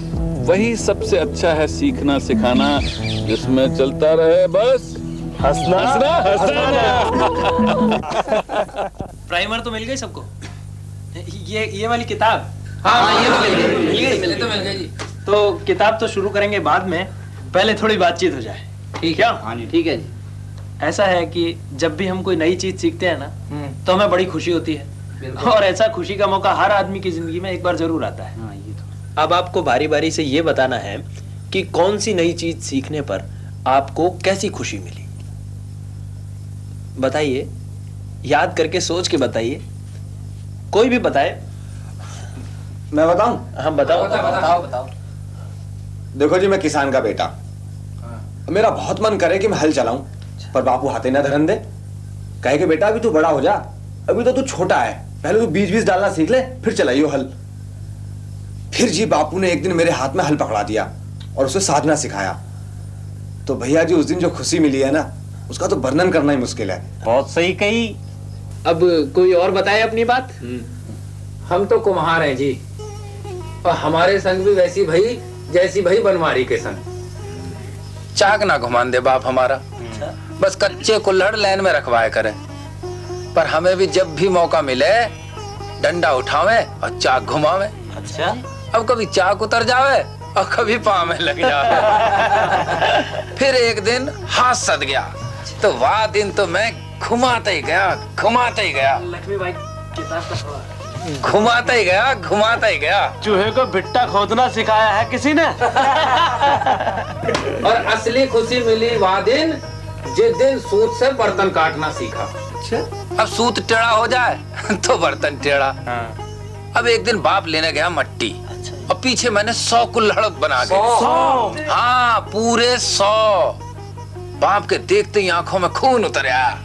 वही सबसे अच्छा है सीखना सिखाना, जिसमें चलता रहे बस हंसना हंसना। प्राइमर तो मिल गई सबको? ये वाली किताब? हाँ, ये तो मिल गई। मिल गई जी। तो किताब तो शुरू करेंगे बाद में, पहले थोड़ी बातचीत हो जाए। ठीक है? हाँ जी, ठीक है जी। ऐसा है कि जब भी हम कोई नई चीज सीखते हैं ना, तो हमें बड़ी खुशी होती है। और ऐसा खुशी का मौका हर आदमी की जिंदगी में एक बार जरूर आता है। हाँ, ये तो। अब आपको बारी बारी से ये बताना है कि कौन सी नई चीज सीखने पर आपको कैसी खुशी मिली। बताइए, याद करके सोच के बताइए, कोई भी बताए। मैं बताऊं? हाँ, बताओ। बताओ। देखो जी, मैं किसान का बेटा, मेरा बहुत मन करे कि मैं हल चलाऊं, पर बापू हाथे ना धरन दे। कहे कि बेटा अभी तू बड़ा हो जा, अभी तो तू छोटा है, पहले तू बीज डालना सीख ले, फिर चलाइयो हल। फिर जी बापू ने एक दिन मेरे हाथ में हल पकड़ा दिया और उसे साधना सिखाया। तो भैया जी उस दिन जो खुशी मिली है ना, उसका तो वर्णन करना ही मुश्किल है। बहुत सही कही। अब कोई और बताए अपनी बात। हम तो कुम्हार हैं जी, और हमारे संग भी वैसी भई जैसी भई बनवारी के संग। चाक ना घुमान दे बाप हमारा, बस कच्चे कुल्हड़ लाइन में रखवाए करे, पर हमें भी जब भी मौका मिले डंडा उठावे और चाक घुमावे। अच्छा। अब कभी चाक उतर जावे और कभी पाँव में लग जावे। फिर एक दिन हाथ सद गया, तो वह दिन तो मैं घुमाता ही गया। लक्ष्मी भाई किताब का थोड़ा घुमाता ही गया। चूहे को भिट्टा खोदना सिखाया है किसी ने। और असली खुशी मिली वह दिन जिस दिन सूत से बर्तन काटना सीखा। अब सूत टेढ़ा हो जाए तो बर्तन टेढ़ा। अब एक दिन बाप लेने गया मट्टी, और पीछे मैंने 100 कुल्हड़ बना के। 100? हाँ, पूरे 100। बाप के देखते ही आंखों में खून उतर आया।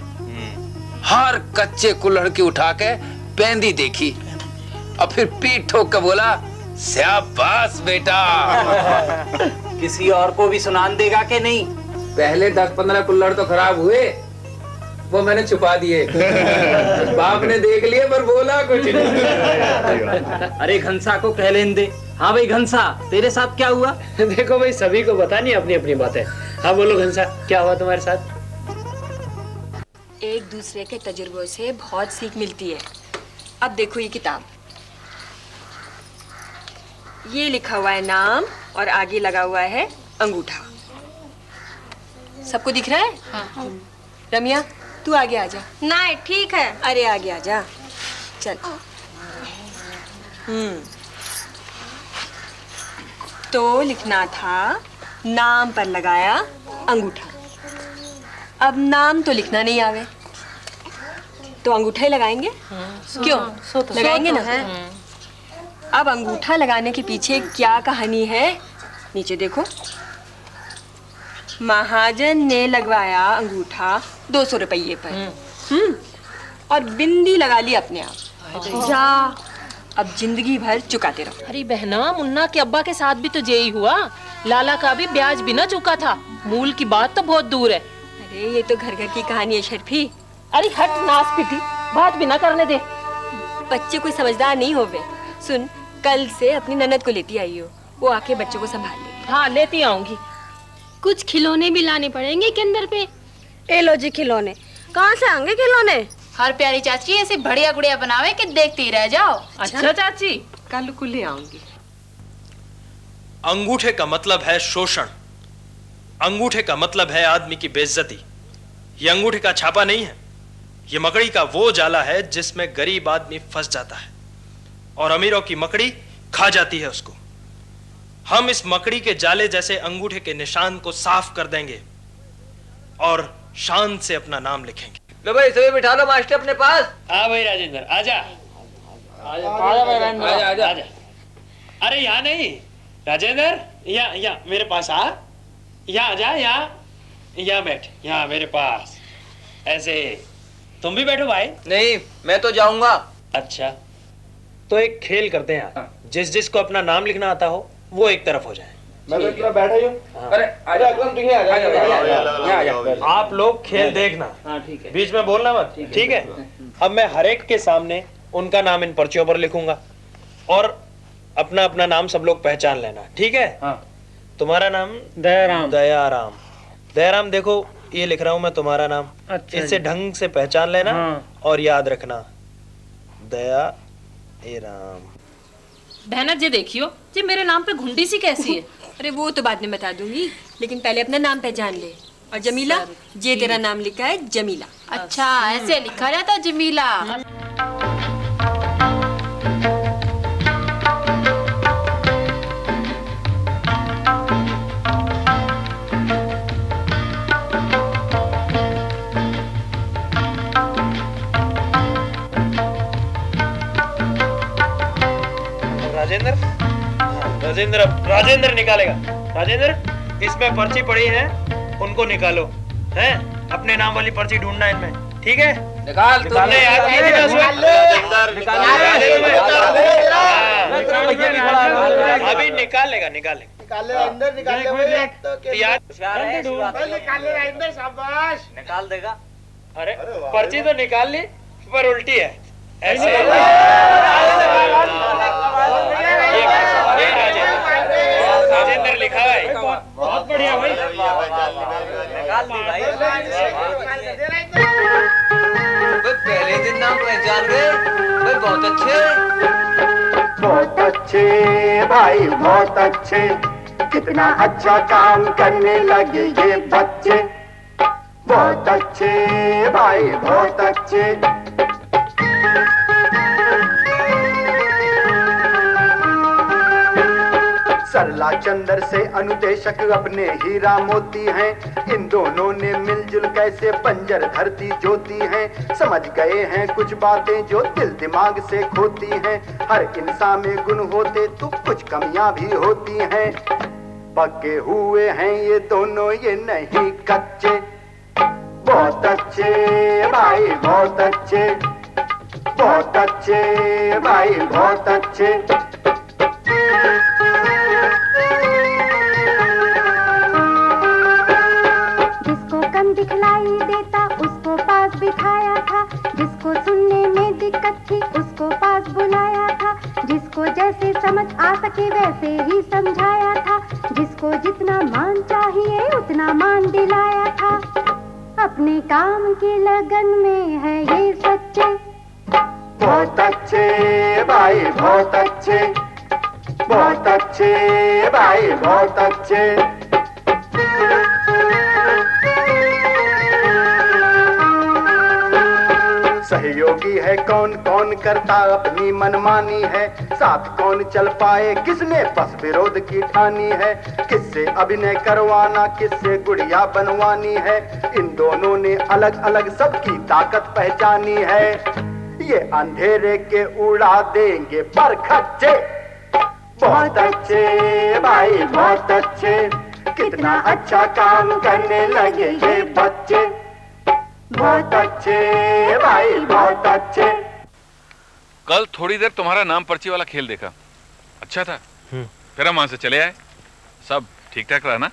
हर कच्चे कुल्हड़ की उठा के पेंदी देखी, और फिर पीठ ठोक के बोला, शाबाश बेटा। किसी और को भी सुनान देगा कि नहीं? पहले 10-15 कुल्हड़ तो खराब हुए, वो मैंने छुपा दिए। बाप ने देख लिए पर बोला कुछ नहीं। अरे घनसा को कह लेने दे। हाँ भाई घनसा, तेरे साथ क्या हुआ? देखो भाई, सभी को बतानी अपनी अपनी बातें। हाँ बोलो घनसा, क्या हुआ तुम्हारे साथ? एक दूसरे के तजुर्बों से बहुत सीख मिलती है। अब देखो ये किताब, ये लिखा हुआ है नाम और आगे लगा हुआ है अंगूठा। सबको दिख रहा है? हाँ। रमिया तू आगे आ जा। नहीं ठीक है। अरे आगे आ जा, चल। तो लिखना था नाम पर लगाया अंगूठा। अब नाम तो लिखना नहीं आवे तो अंगूठा ही लगाएंगे। क्यों लगाएंगे ना? अब अंगूठा लगाने के पीछे क्या कहानी है नीचे देखो। महाजन ने लगवाया अंगूठा 200 रुपये पर। और बिंदी लगा ली अपने आप। जा अब जिंदगी भर चुकाते रहो। अरे बहना, मुन्ना के अब्बा के साथ भी तो यही हुआ। लाला का भी ब्याज बिना चुका था। मूल की बात तो बहुत दूर है। अरे ये तो घर घर की कहानी है शर्फी। अरे हट नास पिटी, बात भी ना करने दे। बच्चे कोई समझदार नहीं होवे। सुन, कल से अपनी ननद को लेती आई हो, वो आके बच्चों को संभाल लेगी। हाँ लेती आऊंगी। कुछ खिलौने भी लाने पड़ेंगे के अंदर पे। ए लो जी खिलौने। कहाँ से आएंगे खिलौने? हर प्यारी चाची ऐसे बढ़िया गुड़िया बनावे कि देखते ही रह जाओ। अच्छा चाची, कल को ले आऊंगी। अंगूठे का मतलब है शोषण। अंगूठे का मतलब है आदमी की बेइज्जती। ये अंगूठे का छापा नहीं है, ये मकड़ी का वो जाला है जिसमें गरीब आदमी फंस जाता है और अमीरों की मकड़ी खा जाती है उसको। हम इस मकड़ी के जाले जैसे अंगूठे के निशान को साफ कर देंगे और शान से अपना नाम लिखेंगे। लो भाई सभी बिठा लो मास्टर अपने पास। हाँ भाई राजेंद्र, आजा आजा। अरे यहाँ नहीं राजेंद्र, यहाँ मेरे पास आ। यहाँ आजा, यहाँ बैठ, यहाँ मेरे पास ऐसे। तुम भी बैठो भाई। नहीं मैं तो जाऊंगा। अच्छा तो एक खेल करते हैं, जिस जिसको अपना नाम लिखना आता हो वो एक तरफ हो जाए। मैं तो इतना बैठा ही हूँ। अरे अकरम तू यहाँ आ जा। आप लोग खेल देखना। हाँ ठीक है। बीच में बोलना मत, ठीक है? अब मैं हर एक के सामने उनका नाम इन पर्चियों पर लिखूंगा और अपना अपना नाम सब लोग पहचान लेना, ठीक है? हाँ। तुम्हारा नाम? दयाराम। दयाराम। दयाराम देखो ये लिख रहा हूं मैं तुम्हारा नाम। अच्छा इससे ढंग से पहचान लेना। हाँ। और याद रखना दया ए राम। बहना जी देखियो, जी मेरे नाम पे घुंडी सी कैसी है? अरे वो तो बाद में बता दूंगी, लेकिन पहले अपना नाम पहचान ले। और जमीला, ये तेरा नाम लिखा है जमीला। अच्छा ऐसे लिखा रहता जमीला। राजेंद्र, राजेंद्र, राजेंद्र निकालेगा। राजेंद्र इसमें पर्ची पड़ी है, उनको निकालो। हैं? अपने नाम वाली पर्ची ढूंढना इनमें, ठीक है? निकाल तुमने याद की थी ना उसमें? अभी निकाल लेगा, निकाल लेगा। निकाल देगा। अरे पर्ची तो निकाल ली पर उल्टी है ऐसे। राजेंद्र लिखा है। बहुत बढ़िया भाई। निकाल दी भाई। पहले दिन नाम पहचान गए भाई, बहुत अच्छे। बहुत अच्छे भाई बहुत अच्छे, कितना अच्छा काम करने लगे ये बच्चे। बहुत अच्छे भाई बहुत अच्छे। सरला चंदर से अनुदेशक अपने हीरा मोती हैं। इन दोनों ने मिलजुल कैसे बंजर धरती जोती हैं। समझ गए हैं कुछ बातें जो दिल दिमाग से खोती हैं। हर इंसान में गुण होते तो कुछ कमियां भी होती हैं। पक्के हुए हैं ये दोनों, ये नहीं कच्चे। बहुत अच्छे भाई बहुत अच्छे, बहुत अच्छे भाई बहुत अच्छे। जिसको कम दिखलाई देता उसको पास थी उसको पास बुलाया था, जिसको जैसे समझ आ सके वैसे ही समझाया था, जिसको जितना मान चाहिए उतना मान दिलाया था। अपने काम की लगन में है ये सच्चे, बहुत अच्छे भाई बहुत अच्छे, बहुत अच्छे भाई बहुत अच्छे। सहयोगी है कौन कौन करता अपनी मनमानी है, साथ कौन चल पाए किसने बस विरोध की ठानी है, किससे अभिनय करवाना किससे गुड़िया बनवानी है, इन दोनों ने अलग अलग सबकी ताकत पहचानी है। ये अंधेरे के उड़ा देंगे पर खच्चे, बहुत अच्छे भाई बहुत अच्छे, कितना अच्छा काम करने लगे ये बच्चे, बहुत अच्छे भाई बहुत अच्छे। कल थोड़ी देर तुम्हारा नाम पर्ची वाला खेल देखा, अच्छा था। फिर हम वहां से चले आए, सब ठीक ठाक रहा ना?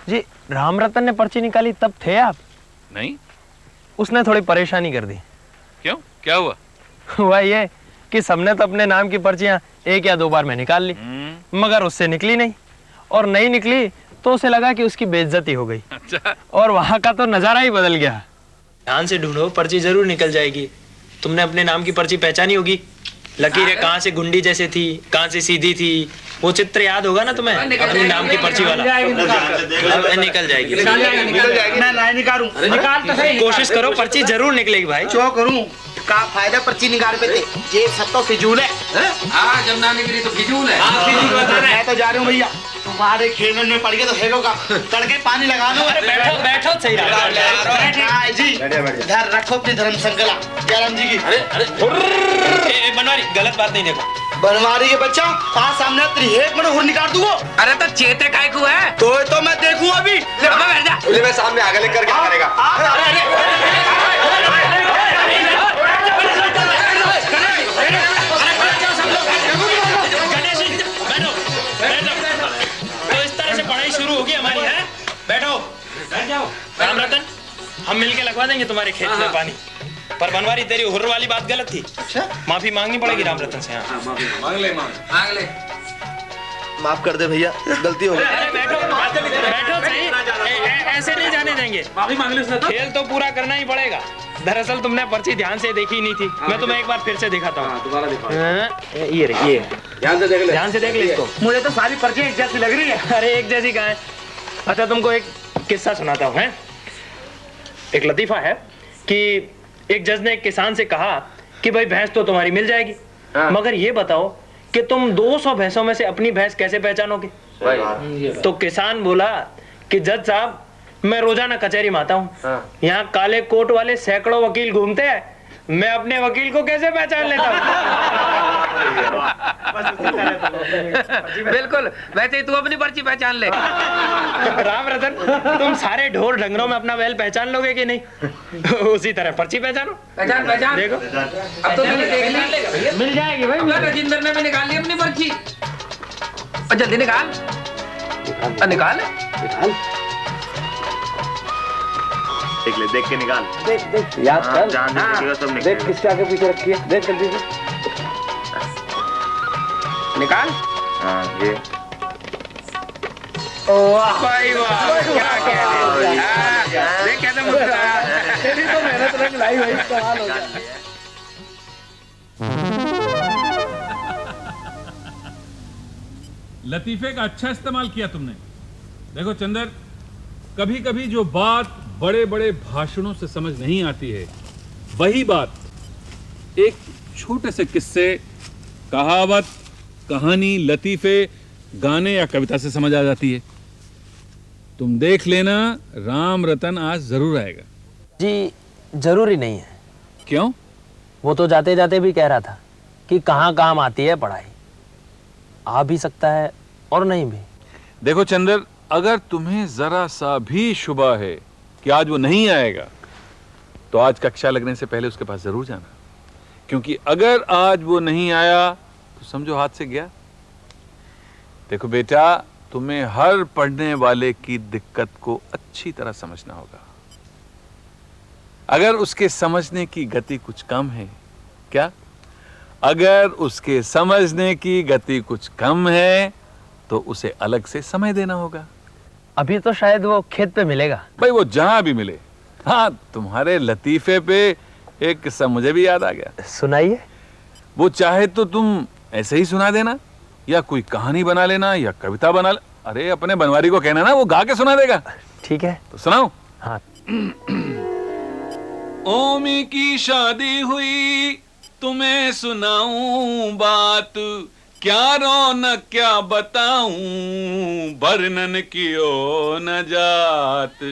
जी राम रतन ने पर्ची निकाली तब थे आप? नहीं, उसने थोड़ी परेशानी कर दी। क्यों, क्या हुआ? हुआ ये कि सबने तो अपने नाम की पर्चियां 1 या 2 बार में निकाल ली, मगर उससे निकली नहीं, और नहीं निकली तो उसे लगा कि उसकी बेइज्जती हो गई। अच्छा। और वहां का तो नजारा ही बदल गया। ध्यान से ढूंढो, पर्ची जरूर निकल जाएगी। तुमने अपने नाम की पर्ची पहचानी होगी, लकीरें कहाँ से गुंडी जैसे थी, कहाँ से सीधी थी, वो चित्र याद होगा ना तुम्हें अपने नाम की पर्ची वाला? अब निकल जाएगी। मैं निकालूं, निकाल तो सही। कोशिश करो, पर्ची जरूर निकलेगी भाई। क्यों करूं? का फायदा पर्ची निकाल पे थे, ये सब तो फिजूल है। हाँ, जब ना निकली तो फिजूल है। मैं तो जा रहा हूँ भैया, तुम्हारे खेल में पड़ गए तो फेंकोगा, तड़के पानी लगा लो। अरे बैठो बैठो, सही जी इधर रखो अपनी धर्म संकला जयराम जी की। अरे बनवारी, गलत बात नहीं देखो। बनवारी के बच्चा आज सामने एक मिनट हुर निकाल दूंगा। अरे तो चेते काय को है? तो मैं देखूं अभी। बैठ जा। मैं सामने आगे लेकर क्या करेगा? शुरू होगी हमारी है। बैठो, बैठ जाओ। राम रतन, हम मिलके लगवा देंगे तुम्हारे खेत में पानी। पर बनवारी, तेरी हुर्र वाली बात गलत थी। अच्छा? माफी मांगनी पड़ेगी राम रतन से। मांग ले, मांग ले। माफ कर दे भैया, गलती हो गई। बैठो बैठो, सही ऐसे नहीं जाने देंगे। माफी मांग ले। खेल तो पूरा करना ही पड़ेगा। दरअसल तुमने पर्ची ध्यान से देखी नहीं थी। मैं तुम्हें एक बार फिर से दिखाता हूँ। दोबारा दिखाओ। ये रही, ये ध्यान से देख ले, ध्यान से देख ले इसको। मुझे तो सारी पर्ची एक जैसी लग रही है। अरे एक जैसी कहाँ है? अच्छा तुमको एक किस्सा सुनाता हूँ। एक लतीफा है कि एक जज ने एक किसान से कहा कि भाई भैंस तो तुम्हारी मिल जाएगी, मगर ये बताओ कि तुम 200 भैंसों में से अपनी भैंस कैसे पहचानोगे? तो किसान बोला कि जज साहब, मैं रोजाना कचहरी में आता हूँ, यहाँ काले कोट वाले सैकड़ों वकील घूमते हैं, मैं अपने वकील को कैसे पहचान लेता हूँ? बिल्कुल, वैसे ही तू अपनी पर्ची पहचान ले। राम रतन, तुम सारे ढोर ढंगरों में अपना बैल पहचान लोगे कि नहीं? उसी तरह पर्ची पहचानो। पहचान पहचान। देखो, अब तो मैंने देख ली, मिल जाएगी भाई। राजेंद्र ने भी निकाल ली अपनी पर्ची। और जल्दी निकाल, निकाल निकाल। देख ले, देख के निकाल। देख याद कर। जान दीजिएगा सब निकाल। देख किसके आगे पीछे रखी है, देख जल्दी से निकाल। हाँ ये। वाह भाई वाह, क्या कहते? देख कैसे मुस्कुराया। तेरी तो मेहनत रंग लाई भाई, कमाल हो गया। लतीफे का अच्छा इस्तेमाल किया तुमने। देखो चंदर, कभी कभी जो बात बड़े बड़े भाषणों से समझ नहीं आती है, वही बात एक छोटे से किस्से, कहावत, कहानी, लतीफे, गाने या कविता से समझ आ जाती है। तुम देख लेना, राम रतन आज जरूर आएगा। जी जरूरी नहीं है। क्यों? वो तो जाते जाते भी कह रहा था कि कहाँ काम आती है पढ़ाई। आ भी सकता है और नहीं भी। देखो चंदर, अगर तुम्हें जरा सा भी शुबा है कि आज वो नहीं आएगा, तो आज कक्षा लगने से पहले उसके पास जरूर जाना, क्योंकि अगर आज वो नहीं आया तो समझो हाथ से गया। देखो बेटा, तुम्हें हर पढ़ने वाले की दिक्कत को अच्छी तरह समझना होगा। अगर उसके समझने की गति कुछ कम है क्या, अगर उसके समझने की गति कुछ कम है तो उसे अलग से समय देना होगा। अभी तो शायद वो खेत पे मिलेगा। भाई वो जहां भी मिले। हाँ, तुम्हारे लतीफे पे एक किस्सा मुझे भी याद आ गया। सुनाइए। वो चाहे तो तुम ऐसे ही सुना देना, या कोई कहानी बना लेना, या कविता बना ले। अरे अपने बनवारी को कहना ना, वो गा के सुना देगा। ठीक है तो सुनाओ। हाँ। ओमी की शादी हुई, तुम्हें सुनाऊं बात, क्या रौनक क्या बताऊं, वर्णन की ओ न जात।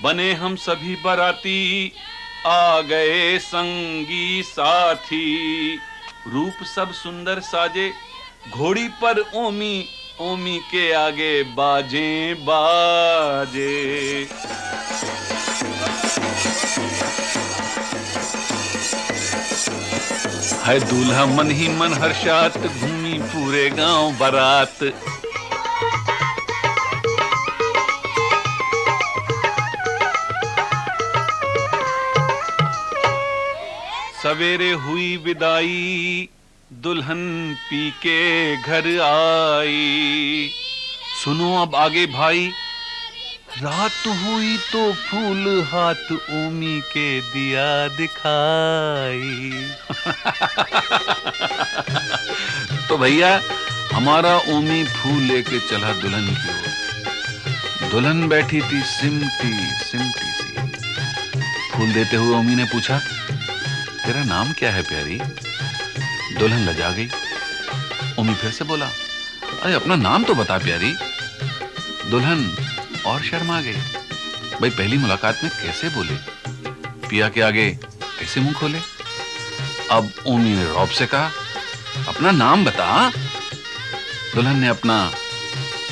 बने हम सभी बराती, आ गए संगी साथी, रूप सब सुंदर साजे, घोड़ी पर ओमी, ओमी के आगे बाजे बाजे। है दूल्हा मन ही मन हर्षात, घूमी पूरे गांव बारात। सवेरे हुई विदाई, दुल्हन पी के घर आई। सुनो अब आगे भाई, रात हुई तो फूल हाथ ओमी के दिया दिखाई। तो भैया हमारा ओमी फूल लेके चला दुल्हन की ओर। दुल्हन बैठी थी सिमटी सिमटी सी। फूल देते हुए ओमी ने पूछा, तेरा नाम क्या है प्यारी? दुल्हन लजा गई। ओमी फिर से बोला, अरे अपना नाम तो बता प्यारी। दुल्हन और शर्मा गई। भाई पहली मुलाकात में कैसे बोले, पिया के आगे कैसे मुंह खोले। अब ओमी ने रौब से कहा, अपना नाम बता। दुल्हन ने अपना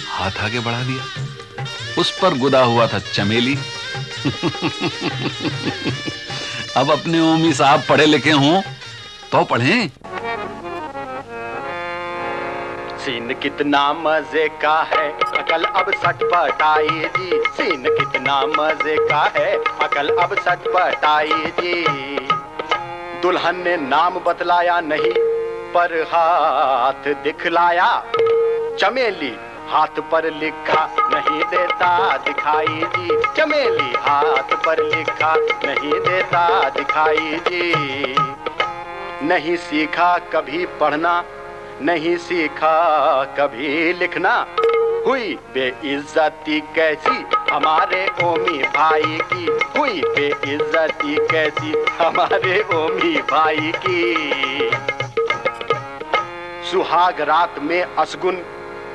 हाथ आगे बढ़ा दिया। उस पर गुदा हुआ था चमेली। अब अपने ओमी साहब पढ़े लिखे हों तो पढ़ें। सीन कितना मजे का है, अकल अब सटपटाई जी। सीन कितना मजे का है, अकल अब सटपटाई जी। दुल्हन ने नाम बतलाया नहीं, पर हाथ दिखलाया। चमेली हाथ पर लिखा नहीं देता दिखाई जी। चमेली हाथ पर लिखा नहीं देता दिखाई जी। नहीं सीखा कभी पढ़ना, नहीं सीखा कभी लिखना, हुई बेइज्जती कैसी हमारे ओमी भाई की। हुई बेइज्जती कैसी हमारे ओमी भाई की। सुहाग रात में असगुन,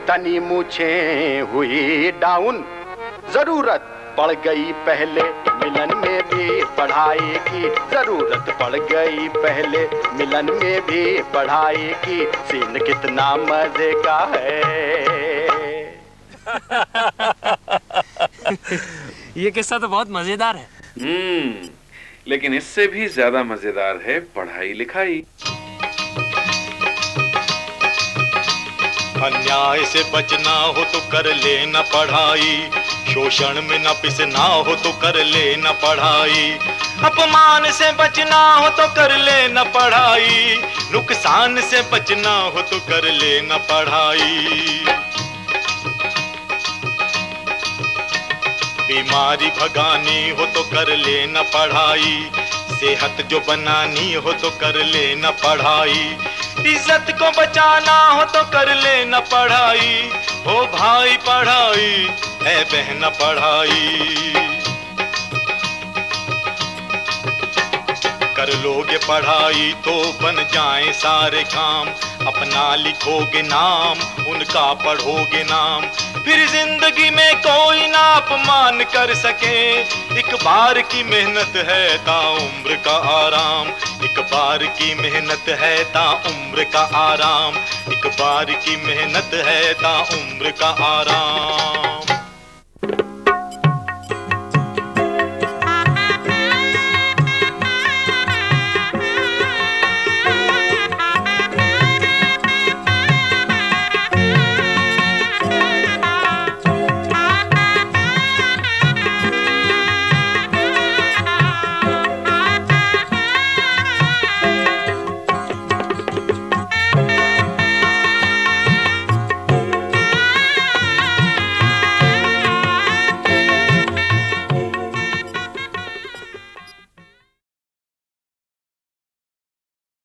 तनी मूछे हुई डाउन। जरूरत पड़ गई पहले मिलन में भी पढ़ाई की। जरूरत पड़ गई पहले मिलन में भी पढ़ाई की। सीन कितना मजे का है। ये किस्सा तो बहुत मजेदार है। लेकिन इससे भी ज्यादा मजेदार है पढ़ाई लिखाई। अन्याय से बचना हो तो कर लेना पढ़ाई। शोषण में न पिसना हो तो कर लेना पढ़ाई। अपमान से बचना हो तो कर लेना पढ़ाई। नुकसान से बचना हो तो कर लेना पढ़ाई। बीमारी भगानी हो तो कर लेना पढ़ाई। सेहत जो बनानी हो तो कर लेना पढ़ाई। इज्जत को बचाना हो तो कर लेना पढ़ाई। ओ भाई पढ़ाई, है बहन पढ़ाई। कर लोगे पढ़ाई तो बन जाए सारे काम। अपना लिखोगे नाम, उनका पढ़ोगे नाम। फिर जिंदगी में कोई ना अपमान कर सके। एक बार की मेहनत है ता उम्र का आराम। एक बार की मेहनत है ता उम्र का आराम। एक बार की मेहनत है ता उम्र का आराम।